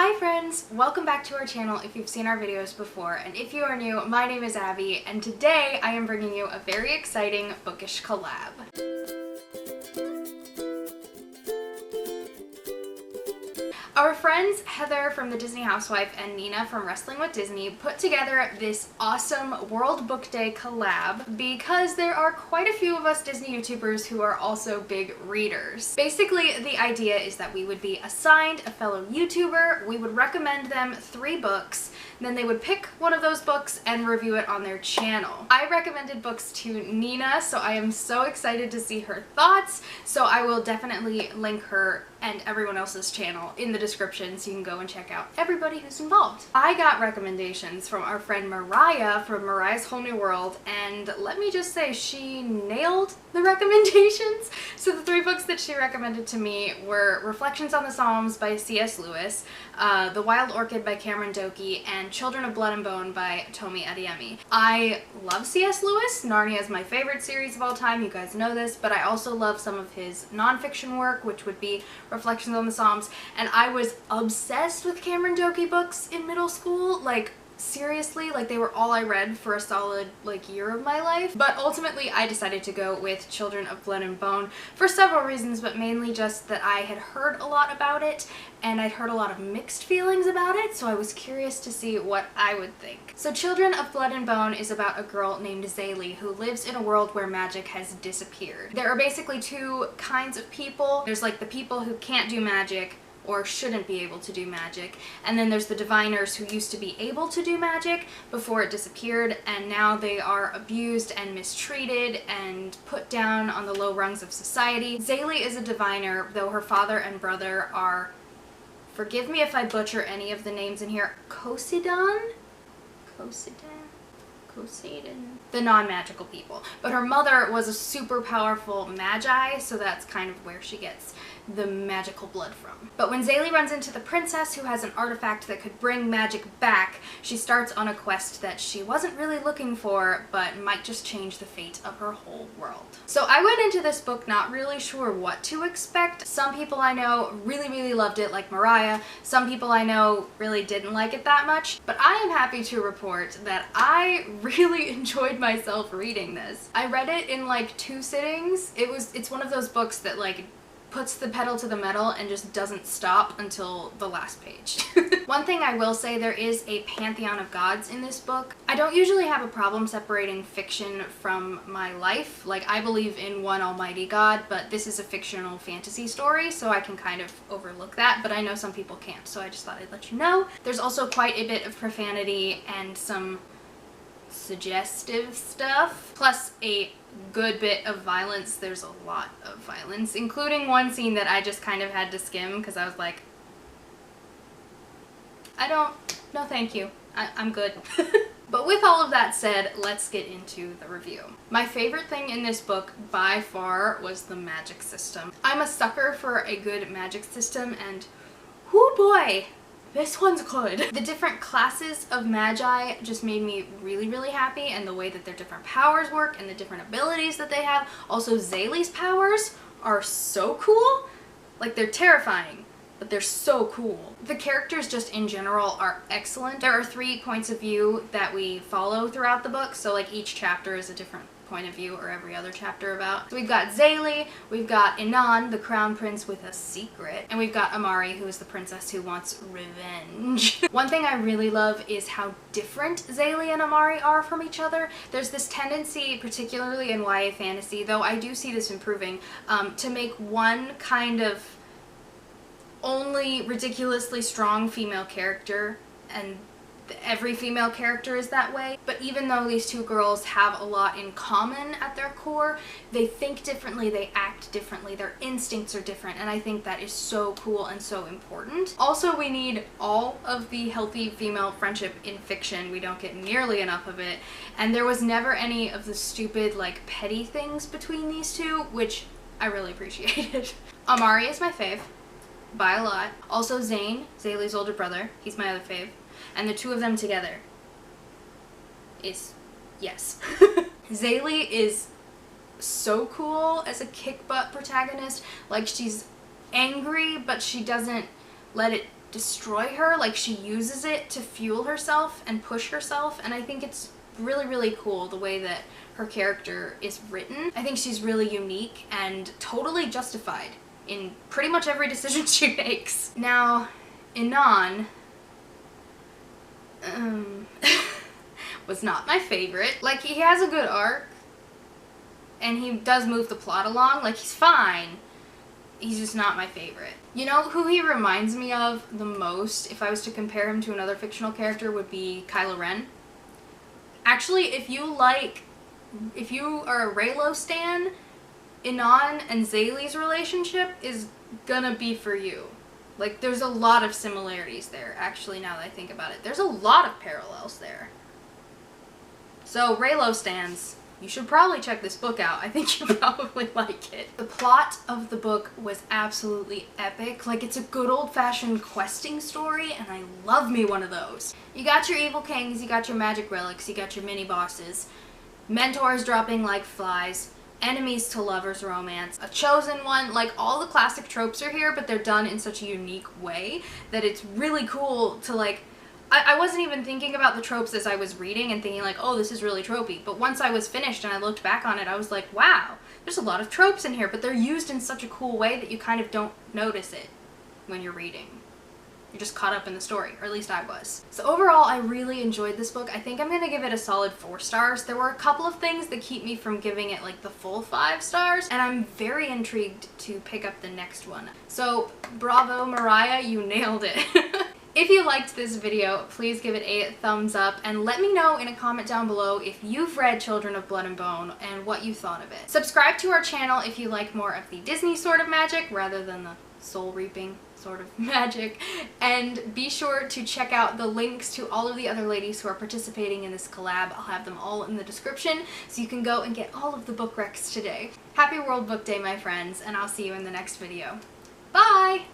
Hi friends! Welcome back to our channel if you've seen our videos before, and if you are new, my name is Abby, and today I am bringing you a very exciting bookish collab. Our friends Heather from The Disney Housewife and Nina from Wrestling with Disney put together this awesome World Book Day collab because there are quite a few of us Disney YouTubers who are also big readers. Basically, the idea is that we would be assigned a fellow YouTuber, we would recommend them 3 books, then they would pick one of those books and review it on their channel. I recommended books to Nina, so I am so excited to see her thoughts, so I will definitely link her and everyone else's channel in the description so you can go and check out everybody who's involved. I got recommendations from our friend Mariah from Mariah's Whole New World, and let me just say she nailed the recommendations. So the 3 books that she recommended to me were Reflections on the Psalms by C.S. Lewis, The Wild Orchid by Cameron Doki, and Children of Blood and Bone by Tomi Adeyemi. I love C.S. Lewis. Narnia is my favorite series of all time, you guys know this, but I also love some of his nonfiction work, which would be Reflections on the Psalms, and I was obsessed with Cameron Doki books in middle school. Like, seriously, like they were all I read for a solid year of my life. But ultimately I decided to go with Children of Blood and Bone for several reasons, but mainly just that I had heard a lot about it and I'd heard a lot of mixed feelings about it, so I was curious to see what I would think. So Children of Blood and Bone is about a girl named Zaylee who lives in a world where magic has disappeared. There are basically 2 kinds of people. There's like the people who can't do magic or shouldn't be able to do magic, and then there's the diviners who used to be able to do magic before it disappeared, and now they are abused and mistreated and put down on the low rungs of society. Zaylee is a diviner, though her father and brother are, forgive me if I butcher any of the names in here, Cosidon? The non-magical people. But her mother was a super powerful magi, so that's kind of where she gets the magical blood from. But when Zaylee runs into the princess who has an artifact that could bring magic back, she starts on a quest that she wasn't really looking for, but might just change the fate of her whole world. So I went into this book not really sure what to expect. Some people I know really loved it, like Mariah. Some people I know really didn't like it that much. But I am happy to report that I really enjoyed myself reading this. I read it in like 2 sittings. It's one of those books that like puts the pedal to the metal and just doesn't stop until the last page. One thing I will say, there is a pantheon of gods in this book. I don't usually have a problem separating fiction from my life. Like, I believe in one almighty god, but this is a fictional fantasy story, so I can kind of overlook that, but I know some people can't, so I just thought I'd let you know. There's also quite a bit of profanity and some suggestive stuff, plus a good bit of violence. There's a lot of violence, including one scene that I just kind of had to skim because I was like, no thank you, I'm good. But with all of that said, let's get into the review. My favorite thing in this book by far was the magic system. I'm a sucker for a good magic system, and whoo boy, this one's good. The different classes of magi just made me really happy, and the way that their different powers work and the different abilities that they have. Also, Zaylee's powers are so cool. Like, they're terrifying, but they're so cool. The characters just in general are excellent. There are 3 points of view that we follow throughout the book, so like each chapter is a different point of view, or every other chapter about. So we've got Zaylee, we've got Inan, the crown prince with a secret, and we've got Amari, who is the princess who wants revenge. One thing I really love is how different Zaylee and Amari are from each other. There's this tendency, particularly in YA fantasy, though I do see this improving, to make one kind of only ridiculously strong female character, and every female character is that way. But even though these 2 girls have a lot in common at their core, they think differently, they act differently, their instincts are different, and I think that is so cool and so important. Also, we need all of the healthy female friendship in fiction. We don't get nearly enough of it, and there was never any of the stupid, like, petty things between these 2, which I really appreciated. Amari is my fave, by a lot. Also Zane, Zaylee's older brother, he's my other fave. And the 2 of them together is yes. Zaylee is so cool as a kick-butt protagonist. Like, she's angry, but she doesn't let it destroy her. Like, she uses it to fuel herself and push herself, and I think it's really, really cool the way that her character is written. I think she's really unique and totally justified in pretty much every decision she makes. Now, Inan was not my favorite. Like, he has a good arc, and he does move the plot along. Like, he's fine. He's just not my favorite. You know who he reminds me of the most, if I was to compare him to another fictional character, would be Kylo Ren. Actually, if you are a Reylo stan, Inan and Zaylee's relationship is gonna be for you. Like, there's a lot of similarities there, actually, now that I think about it. There's a lot of parallels there. So, Reylo stans, you should probably check this book out. I think you'll probably like it. The plot of the book was absolutely epic. Like, it's a good old-fashioned questing story, and I love me one of those. You got your evil kings, you got your magic relics, you got your mini-bosses, mentors dropping like flies, enemies to lovers romance, a chosen one. Like, all the classic tropes are here, but they're done in such a unique way that it's really cool to, like, I wasn't even thinking about the tropes as I was reading and thinking like, oh, this is really tropey. But once I was finished and I looked back on it, I was like, wow, there's a lot of tropes in here, but they're used in such a cool way that you kind of don't notice it when you're reading. You're just caught up in the story, or at least I was. So overall, I really enjoyed this book. I think I'm gonna give it a solid 4 stars. There were a couple of things that keep me from giving it like the full 5 stars, and I'm very intrigued to pick up the next one. So bravo, Mariah, you nailed it. If you liked this video, please give it a thumbs up and let me know in a comment down below if you've read Children of Blood and Bone and what you thought of it. Subscribe to our channel if you like more of the Disney sort of magic rather than the soul reaping sort of magic, and be sure to check out the links to all of the other ladies who are participating in this collab. I'll have them all in the description so you can go and get all of the book recs today. Happy World Book Day, my friends, and I'll see you in the next video. Bye!